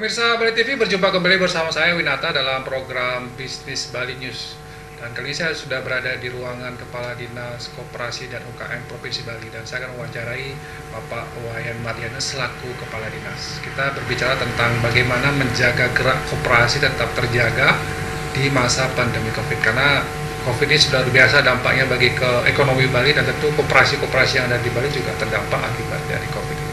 Pemirsa Bali TV, berjumpa kembali bersama saya Winata dalam program Bisnis Bali News. Dan kali ini saya sudah berada di ruangan Kepala Dinas Koperasi dan UKM Provinsi Bali, dan saya akan mewawancarai Bapak Wayan Mardiana selaku Kepala Dinas. Kita berbicara tentang bagaimana menjaga gerak koperasi tetap terjaga di masa pandemi Covid, karena Covid ini sudah biasa dampaknya bagi ke ekonomi Bali, dan tentu koperasi-koperasi yang ada di Bali juga terdampak akibat dari Covid ini.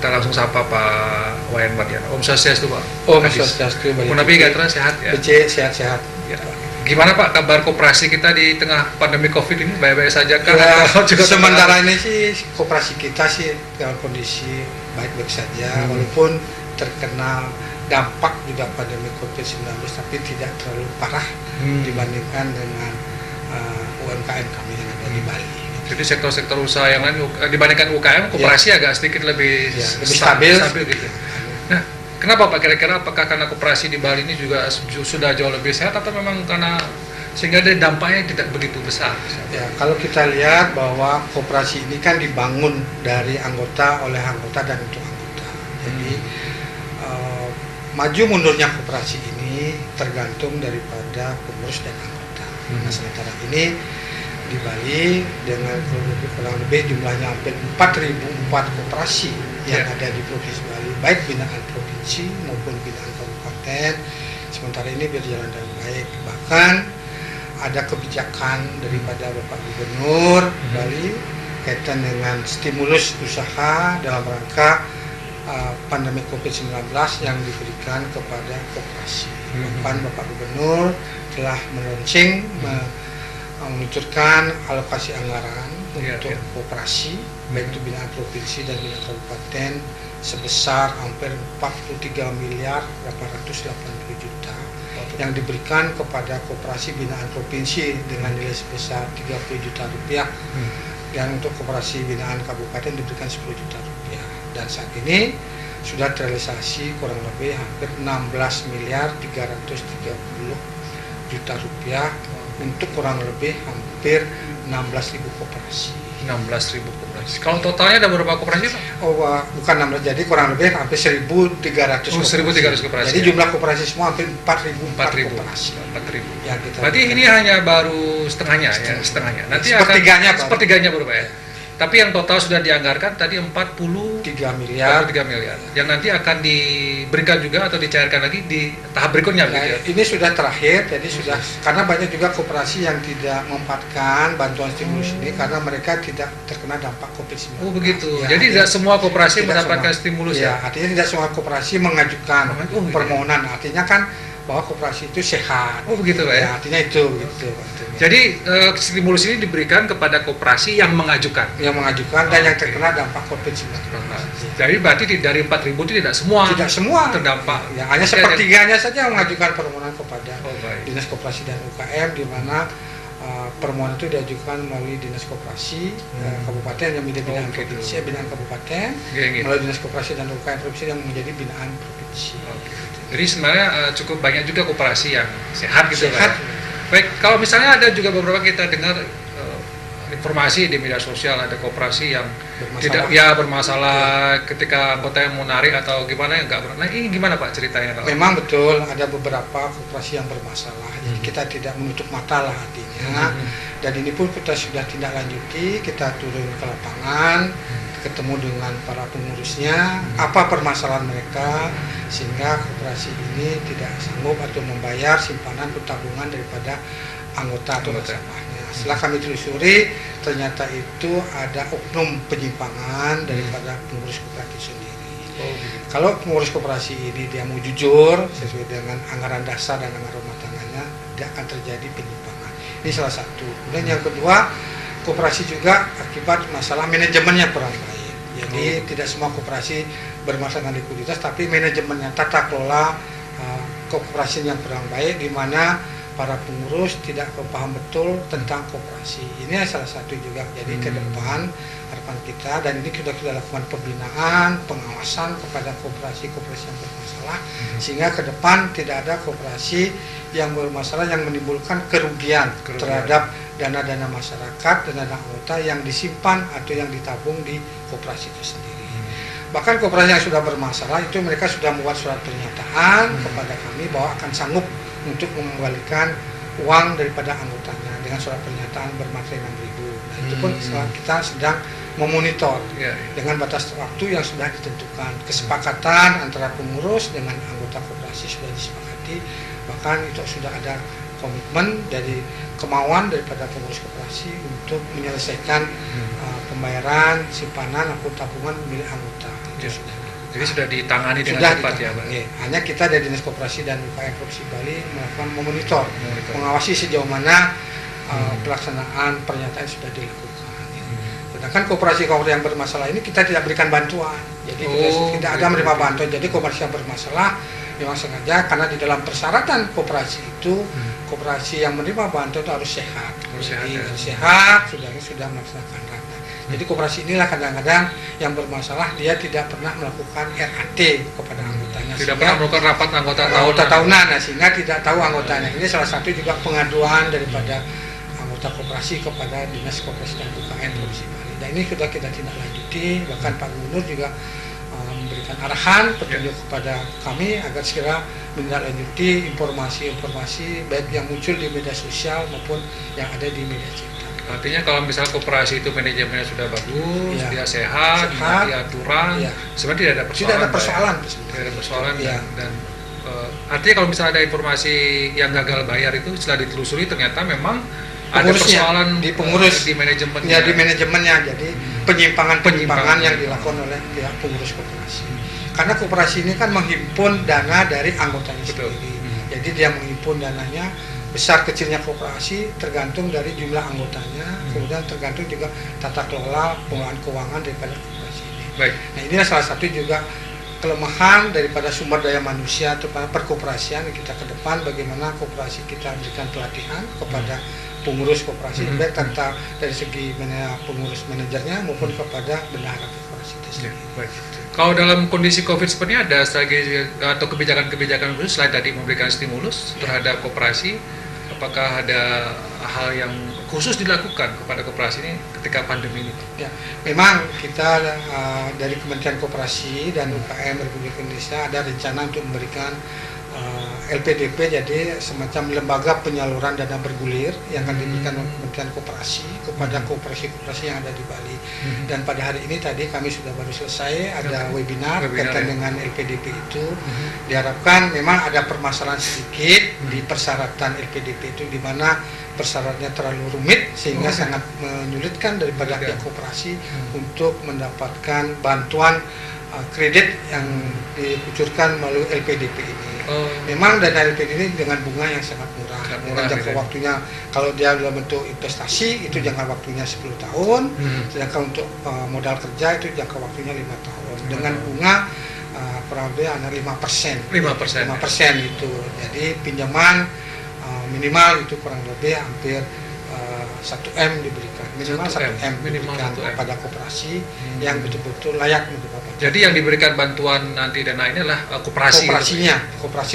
Kita langsung sapa Pak Wayan Mardiana. Om Swastiastu, Pak. Om Swastiastu. Munabi Gatra sehat ya. BC sehat-sehat. Ya. Gimana Pak kabar koperasi kita di tengah pandemi Covid ini? Baik-baik saja kah? Ya, juga sementara ini sih koperasi kita sih dalam kondisi baik-baik saja, walaupun terkena dampak juga pandemi Covid-19, tapi tidak terlalu parah dibandingkan dengan UMKM kami yang ada di Bali. Jadi sektor-sektor usaha yang lain dibandingkan UKM, koperasi agak sedikit lebih stabil gitu. Nah, kenapa Pak kira-kira? Apakah karena koperasi di Bali ini juga sudah jauh lebih sehat, atau memang karena sehingga dampaknya tidak begitu besar? Ya, kalau kita lihat bahwa koperasi ini kan dibangun dari anggota, oleh anggota, dan untuk anggota. Jadi maju mundurnya koperasi ini tergantung daripada pengurus dan anggota. Nah, sementara ini di Bali dengan kurang lebih jumlahnya hampir 4.004 koperasi yang ada di Provinsi Bali, baik binaan provinsi maupun binaan kabupaten, sementara ini berjalan dengan baik. Bahkan ada kebijakan daripada Bapak Gubernur Bali kaitan dengan stimulus usaha dalam rangka pandemi Covid-19 yang diberikan kepada koperasi. Bahkan Bapak Gubernur telah meluncing meluncurkan alokasi anggaran untuk koperasi, baik itu binaan provinsi dan binaan kabupaten, sebesar hampir 43 miliar 880 juta yang diberikan kepada koperasi binaan provinsi dengan nilai sebesar 30 juta rupiah, dan untuk koperasi binaan kabupaten diberikan 10 juta rupiah. Dan saat ini sudah terrealisasi kurang lebih hampir 16 miliar 330 juta rupiah untuk kurang lebih hampir 16.000 koperasi. 16.000 koperasi. Kalau totalnya ada berapa koperasi, Pak? Oh, bukan 16, jadi kurang lebih hampir 1.300 koperasi. 1.300 koperasi. Jadi jumlah koperasi semua hampir 4.000 koperasi. 4.000. Ya, berarti ini hanya baru setengahnya. Nanti sepertiganya baru, Pak ya. Tapi yang total sudah dianggarkan tadi 43 miliar. Yang nanti akan diberikan juga atau dicairkan lagi di tahap berikutnya. Ya, ini sudah terakhir, jadi sudah, karena banyak juga koperasi yang tidak memanfaatkan bantuan stimulus ini karena mereka tidak terkena dampak Covid-19. Oh begitu. Ya, jadi tidak semua koperasi mendapatkan stimulus ya. Artinya tidak semua koperasi mengajukan permohonan. Artinya kan bahwa koperasi itu sehat. Oh begitu Pak ya. Artinya itu gitu. Jadi stimulus ini diberikan kepada koperasi yang mengajukan. Yang mengajukan dan yang terkena dampak Covid-19. Jadi berarti dari 4.000 itu tidak semua terdampak. Ya, hanya sepertiganya saja mengajukan permohonan kepada Dinas Koperasi dan UKM, di mana permohonan itu diajukan melalui Dinas Koperasi Kabupaten yang menjadi binaan provinsi, binaan kabupaten, melalui Dinas Koperasi dan UKM provinsi yang menjadi binaan provinsi. Jadi sebenarnya cukup banyak juga koperasi yang sehat gitu Pak. Baik, kalau misalnya ada juga beberapa kita dengar informasi di media sosial ada koperasi yang bermasalah ketika anggota yang mau narik atau gimana yang enggak. Nah ini gimana Pak ceritanya? Memang betul ada beberapa koperasi yang bermasalah. Jadi kita tidak menutup mata lah artinya. Dan ini pun kita sudah tindak lanjuti, kita turun ke lapangan, ketemu dengan para pengurusnya, apa permasalahan mereka, sehingga koperasi ini tidak sanggup atau membayar simpanan atau tabungan daripada anggota atau nasabahnya. Setelah kami telusuri, ternyata itu ada oknum penyimpangan daripada pengurus koperasi sendiri. Kalau pengurus koperasi ini dia mau jujur sesuai dengan anggaran dasar dan anggaran rumah tangganya, tidak akan terjadi penyimpangan. Ini salah satu. Kemudian yang kedua, koperasi juga akibat masalah manajemennya kurang baik. Jadi tidak semua koperasi bermasalah dengan likuiditas, tapi manajemennya, tata kelola koperasi yang kurang baik, di mana para pengurus tidak paham betul tentang koperasi. Ini salah satu juga. Jadi ke depan harapan kita, dan ini sudah kita lakukan pembinaan, pengawasan kepada koperasi-koperasi yang bermasalah, sehingga ke depan tidak ada koperasi yang bermasalah yang menimbulkan kerugian terhadap dana-dana masyarakat, dana anggota yang disimpan atau yang ditabung di koperasi itu sendiri. Bahkan koperasi yang sudah bermasalah itu mereka sudah membuat surat pernyataan kepada kami bahwa akan sanggup untuk mengembalikan uang daripada anggotanya dengan surat pernyataan bermaterai 6.000. Nah, itu pun kita sedang memonitor dengan batas waktu yang sudah ditentukan. Kesepakatan antara pengurus dengan anggota koperasi sudah disepakati, bahkan itu sudah ada komitmen dari kemauan daripada pengurus koperasi untuk menyelesaikan pembayaran simpanan atau tabungan milik anggota. Jadi sudah ditangani dengan cepat ya, Pak? Hanya kita dari Dinas Koperasi dan UKM Provinsi Bali melakukan memonitor, mengawasi sejauh mana pelaksanaan pernyataan sudah dilakukan. Sedangkan koperasi yang bermasalah ini kita tidak berikan bantuan, jadi tidak ada menerima bantuan. Jadi koperasi yang bermasalah memang sengaja karena di dalam persyaratan koperasi itu koperasi yang menerima bantuan itu harus sehat, sehat sudah melaksanakan rapat. Jadi koperasi inilah kadang-kadang yang bermasalah, dia tidak pernah melakukan RAT kepada anggotanya, tidak pernah melakukan rapat anggota tahunan, sehingga tidak tahu anggotanya. Ini salah satu juga pengaduan daripada anggota koperasi kepada Dinas Koperasi dan UKM Provinsi Bali. Dan ini sudah kita tindak lanjuti, bahkan Pak Gubernur juga memberikan arahan petunjuk kepada kami agar segera menindaklanjuti informasi-informasi baik yang muncul di media sosial maupun yang ada di media cetak. Artinya kalau misalnya koperasi itu manajemennya sudah bagus, dia sehat, dia aturan, sebenarnya tidak ada persoalan. Tidak ada persoalan. Dan artinya kalau misalnya ada informasi yang gagal bayar itu setelah ditelusuri ternyata memang ada persoalan di pengurus, di manajemennya. Ya, di manajemennya. Jadi penyimpangan yang dilakukan oleh pihak pengurus koperasi. Karena koperasi ini kan menghimpun dana dari anggotanya sendiri. Jadi dia menghimpun dananya, besar kecilnya koperasi tergantung dari jumlah anggotanya, kemudian tergantung juga tata kelola pengelolaan keuangan daripada koperasi ini. Baik. Nah, inilah salah satu juga kelemahan daripada sumber daya manusia atau perkoperasian kita ke depan, bagaimana koperasi kita berikan pelatihan kepada pengurus koperasi, baik dari segi pengurus manajernya maupun kepada bendahara koperasi itu sendiri. Baik. Kalau dalam kondisi COVID seperti ini ada strategi atau kebijakan-kebijakan khusus selain tadi memberikan stimulus terhadap koperasi, apakah ada hal yang khusus dilakukan kepada koperasi ini ketika pandemi ini? Ya, memang kita dari Kementerian Koperasi dan UKM Republik Indonesia ada rencana untuk memberikan LPDP, jadi semacam lembaga penyaluran dana bergulir yang akan diberikan oleh Kementerian Koperasi kepada koperasi-koperasi yang ada di Bali. Dan pada hari ini tadi kami sudah baru selesai ada webinar berkaitan dengan LPDP itu. Diharapkan memang ada permasalahan sedikit di persyaratan LPDP itu, di mana persyaratannya terlalu rumit sehingga sangat menyulitkan daripada pihak koperasi untuk mendapatkan bantuan kredit yang dikucurkan melalui LPDP ini. Memang dana LPDP ini dengan bunga yang sangat murah. Dengan jangka waktunya, kalau dia dalam bentuk investasi itu jangka waktunya 10 tahun, sedangkan untuk modal kerja itu jangka waktunya 5 tahun. Dengan bunga kurang lebih hanya 5%. 5% itu. Jadi pinjaman minimal itu kurang lebih hampir 1M diberikan, minimal 1M diberikan kepada koperasi yang betul-betul layak menerima bantuan. Jadi yang diberikan bantuan nanti dana ini adalah koperasi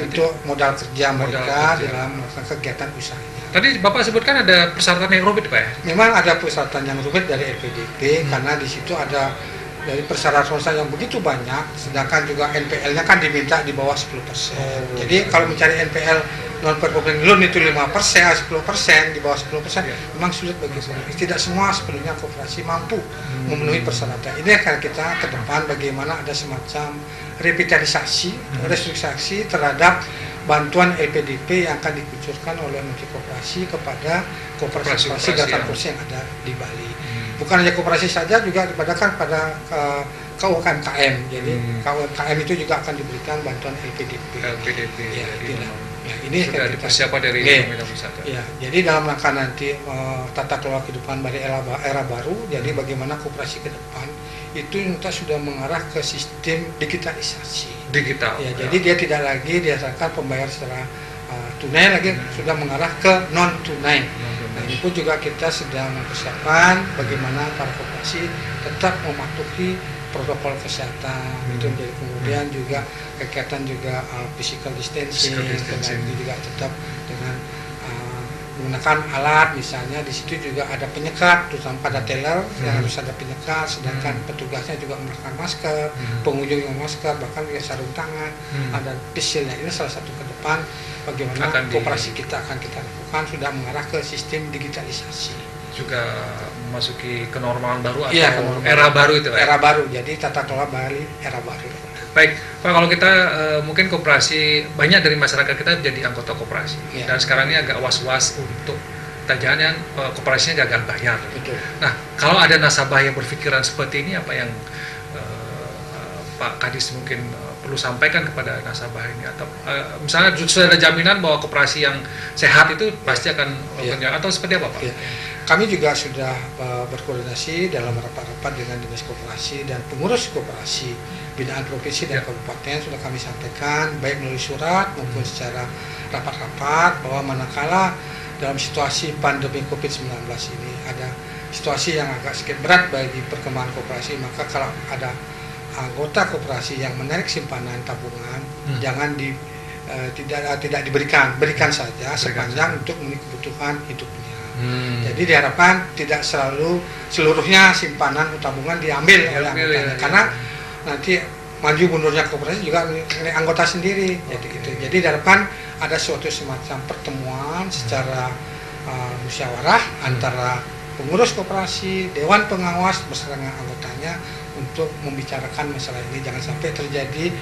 untuk modal kerja mereka dalam melakukan kegiatan usahanya. Tadi Bapak sebutkan ada persyaratan yang rumit, Pak ya? Memang ada persyaratan yang rumit dari LPDP karena di situ ada dari persyaratan yang begitu banyak, sedangkan juga NPL-nya kan diminta di bawah 10%. Jadi kalau mencari NPL non performing loan itu 5%, 10%, di bawah 10%, memang sulit bagi saya. Tidak semua sepenuhnya koperasi mampu memenuhi persyaratan. Ini akan kita ke depan bagaimana ada semacam revitalisasi, restrukturisasi terhadap bantuan LPDP yang akan dikucurkan oleh Menteri Koperasi kepada koperasi gerakan koperasi yang ada di Bali. Bukan hanya koperasi saja, juga dipadakan pada KUMKM. Jadi KUMKM itu juga akan diberikan bantuan LPDP. Ini sudah dipersiapkan dari pemerintah pusat. Ya, jadi dalam rangka nanti tata kelola kehidupan Bali era baru, jadi bagaimana koperasi ke depan itu kita sudah mengarah ke sistem digitalisasi. Ya, jadi dia tidak lagi dihasilkan pembayar secara tunai lagi, sudah mengarah ke non tunai. Nah, ini pun juga kita sedang mempersiapkan bagaimana para koperasi tetap mematuhi protokol kesehatan itu, jadi kemudian juga kegiatan juga physical distancing, dan itu juga tetap dengan menggunakan alat, misalnya di situ juga ada penyekat, terutama pada teller yang harus ada penyekat, sedangkan petugasnya juga menggunakan masker, pengunjung yang masker, bahkan juga sarung tangan, ada pisilnya. Ini salah satu ke depan bagaimana koperasi kita akan kita lakukan, sudah mengarah ke sistem digitalisasi. Juga memasuki kenormalan baru atau Iya, era baru itu, Pak? Era baru, jadi tata kelola Bali era baru. Baik, Pak, kalau kita mungkin koperasi, banyak dari masyarakat kita jadi anggota koperasi, dan sekarang ini agak was-was untuk tajangan koperasinya gagal bayar. Betul. Nah, kalau ada nasabah yang berpikiran seperti ini, apa yang Pak Kadis mungkin perlu sampaikan kepada nasabah ini, atau misalnya sudah ada jaminan bahwa koperasi yang sehat itu pasti akan atau seperti apa, Pak? Kami juga sudah berkoordinasi dalam rapat-rapat dengan Dinas Koperasi dan pengurus koperasi binaan provinsi dan kabupaten, sudah kami sampaikan baik melalui surat maupun secara rapat-rapat bahwa manakala dalam situasi pandemi COVID-19 ini ada situasi yang agak sedikit berat bagi perkembangan koperasi, maka kalau ada anggota koperasi yang menarik simpanan tabungan jangan tidak berikan saja sepanjang untuk memenuhi kebutuhan hidupnya. Jadi diharapkan tidak seluruhnya simpanan tabungan diambil oleh anggotanya, karena nanti maju mundurnya koperasi juga oleh anggota sendiri. Jadi diharapkan ada suatu semacam pertemuan secara musyawarah antara pengurus koperasi, dewan pengawas bersama dengan anggotanya untuk membicarakan masalah ini, jangan sampai terjadi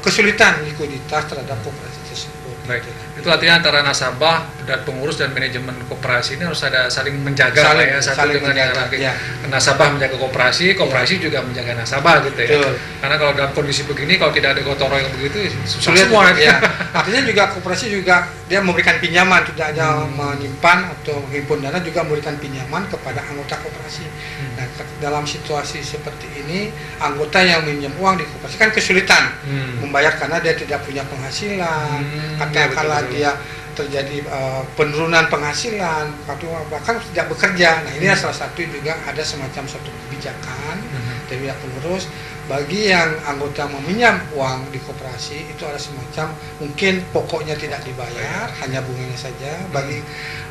kesulitan likuiditas terhadap koperasi tersebut. Baik, itu artinya antara nasabah dan pengurus dan manajemen koperasi ini harus ada saling menjaga, satu dengan yang lain. Nasabah menjaga koperasi juga menjaga nasabah gitu ya. Betul. Karena kalau dalam kondisi begini, kalau tidak ada gotong royong begitu, sulit semua. Ya. Artinya juga koperasi juga dia memberikan pinjaman, tidak hanya menyimpan atau menghimpun dana, juga memberikan pinjaman kepada anggota koperasi. Nah, dalam situasi seperti ini, anggota yang minjem uang di koperasi kan kesulitan membayar karena dia tidak punya penghasilan. Kala dia terjadi penurunan penghasilan, bahkan tidak bekerja. Nah, ini salah satu juga ada semacam suatu kebijakan dari pihak pengurus bagi yang anggota meminjam uang di koperasi, itu ada semacam mungkin pokoknya tidak dibayar, hanya bunganya saja. Bagi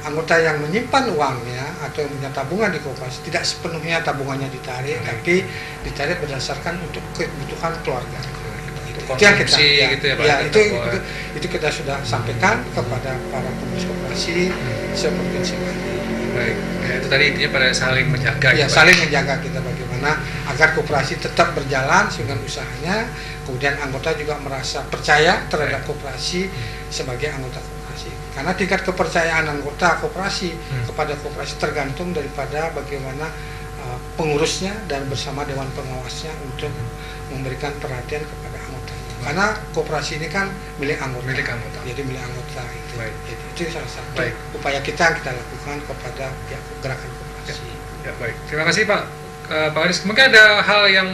anggota yang menyimpan uangnya atau yang punya tabungan di koperasi, tidak sepenuhnya tabungannya ditarik, tapi ditarik berdasarkan untuk kebutuhan keluarga. Konsumsi gitu ya, Pak. Itu kita sudah sampaikan kepada para pengurus koperasi seprovinsi Bali. Baik, ya, itu tadi intinya pada saling menjaga. Ya, saling menjaga kita bagaimana agar koperasi tetap berjalan dengan usahanya, kemudian anggota juga merasa percaya terhadap koperasi sebagai anggota koperasi. Karena tingkat kepercayaan anggota koperasi kepada koperasi tergantung daripada bagaimana pengurusnya dan bersama dewan pengawasnya untuk memberikan perhatian kepada anggotanya. Karena koperasi ini kan milik anggota. Jadi milik anggota itu. Jadi, itu salah satu upaya kita lakukan kepada pihak gerakan koperasi. Ya, baik. Terima kasih Pak Kadis. Mungkin ada hal yang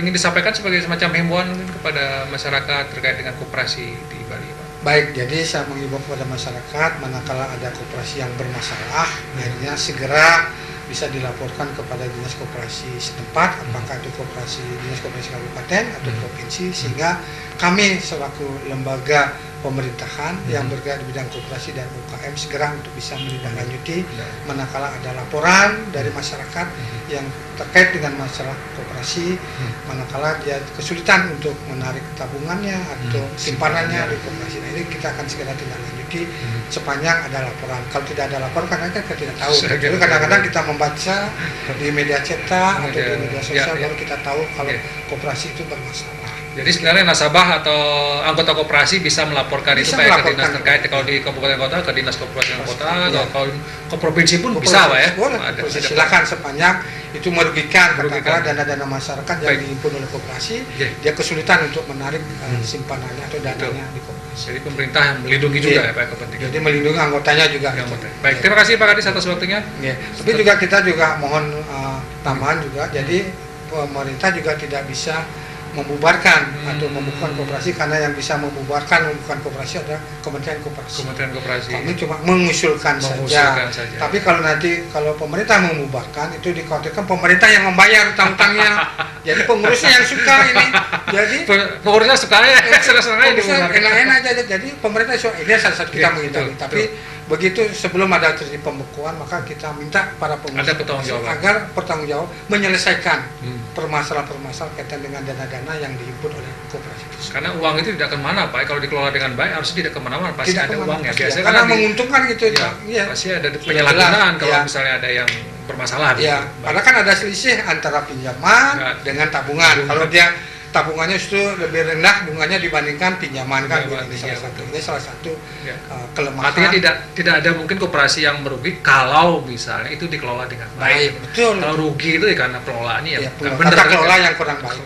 ingin disampaikan sebagai semacam himbauan kepada masyarakat terkait dengan koperasi di Bali, Pak. Baik, jadi saya mengimbau kepada masyarakat manakala ada koperasi yang bermasalah, akhirnya segera bisa dilaporkan kepada dinas koperasi setempat, apakah itu koperasi dinas koperasi kabupaten atau provinsi, sehingga kami selaku lembaga pemerintahan yang bergerak di bidang koperasi dan UKM segera untuk bisa menindaklanjuti manakala ada laporan dari masyarakat yang terkait dengan masalah koperasi, manakala dia kesulitan untuk menarik tabungannya atau simpanannya di koperasi. Nah, ini kita akan segera tindaklanjuti sepanjang ada laporan. Kalau tidak ada laporan, karena kita tidak tahu. Jadi kadang-kadang kita membaca di media cetak atau di media sosial baru kita tahu kalau koperasi itu bermasalah. Jadi sebenarnya nasabah atau anggota koperasi bisa melaporkan itu baik ke dinas terkait, kalau di kabupaten kota ke dinas koperasi kota, atau kalau ke provinsi pun bisa, Pak ya. Boleh, silakan sepanjang itu merugikan dana-dana masyarakat yang dihimpun oleh koperasi, dia kesulitan untuk menarik simpanannya atau dananya di koperasi. Jadi pemerintah yang melindungi juga ya Pak kepentingan. Jadi melindungi anggotanya juga. Baik, terima kasih Pak Kadis atas waktunya. Tapi juga kita juga mohon tambahan juga, jadi pemerintah juga tidak bisa membubarkan atau membubarkan koperasi, karena yang bisa membubarkan koperasi adalah Kementerian Koperasi. Kami cuma mengusulkan saja. Tapi kalau nanti pemerintah membubarkan, itu dikhawatirkan pemerintah yang membayar utang-utangnya. Jadi pengurusnya yang suka ini. Jadi pengurusnya suka ya, senang-senang enak-enak aja. Jadi pemerintah ini salah satu kita menghindari. Tapi begitu sebelum ada terjadi pembekuan, maka kita minta para pengurus Ada pertanggungjawaban. agar bertanggung jawab menyelesaikan Hmm. permasalahan-permasalahan kaitan dengan dana-dana yang dihimpun oleh koperasi tersebut. Karena uang itu tidak kemana Pak, kalau dikelola dengan baik harusnya tidak kemana-mana, pasti Tidak ada kemana, uangnya. pasti Biasanya karena kan menguntungkan gitu ya, Pak. Iya. pasti ada penyalahgunaan kalau Ya. misalnya ada yang bermasalah. Ya, gitu. karena kan ada selisih antara pinjaman Ya. dengan tabungan. Kalau dia tabungannya itu lebih rendah bunganya dibandingkan pinjaman kan, Pinjaman, ini iya, salah satu. betul. Ini salah satu Ya. kelemahan. Artinya tidak ada mungkin koperasi yang merugi kalau misalnya itu dikelola dengan baik, baik. betul. Kalau rugi itu ya karena pengelolaannya ya Ya, nggak tata benar. kelola yang kurang baik.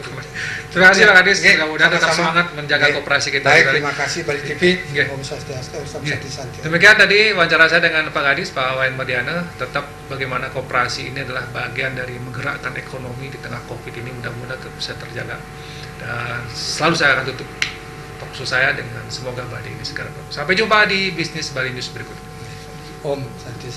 Terima kasih Ya, Pak Kadis, oke, mudah-mudahan tetap sama-sama. semangat menjaga Baik. koperasi kita. Baik, Bali. terima kasih Bali TV. Oke. Om Swastiastu, Om Ya. Santi. Demikian tadi wawancara saya dengan Pak Kadis, Pak Wayan Madiana, tetap bagaimana koperasi ini adalah bagian dari menggerakkan ekonomi di tengah COVID ini, mudah-mudahan tetap bisa terjaga. Dan selalu saya akan tutup talkshow saya dengan semoga Bali ini segera bagus. Sampai jumpa di Bisnis Bali News berikutnya. Om Santi.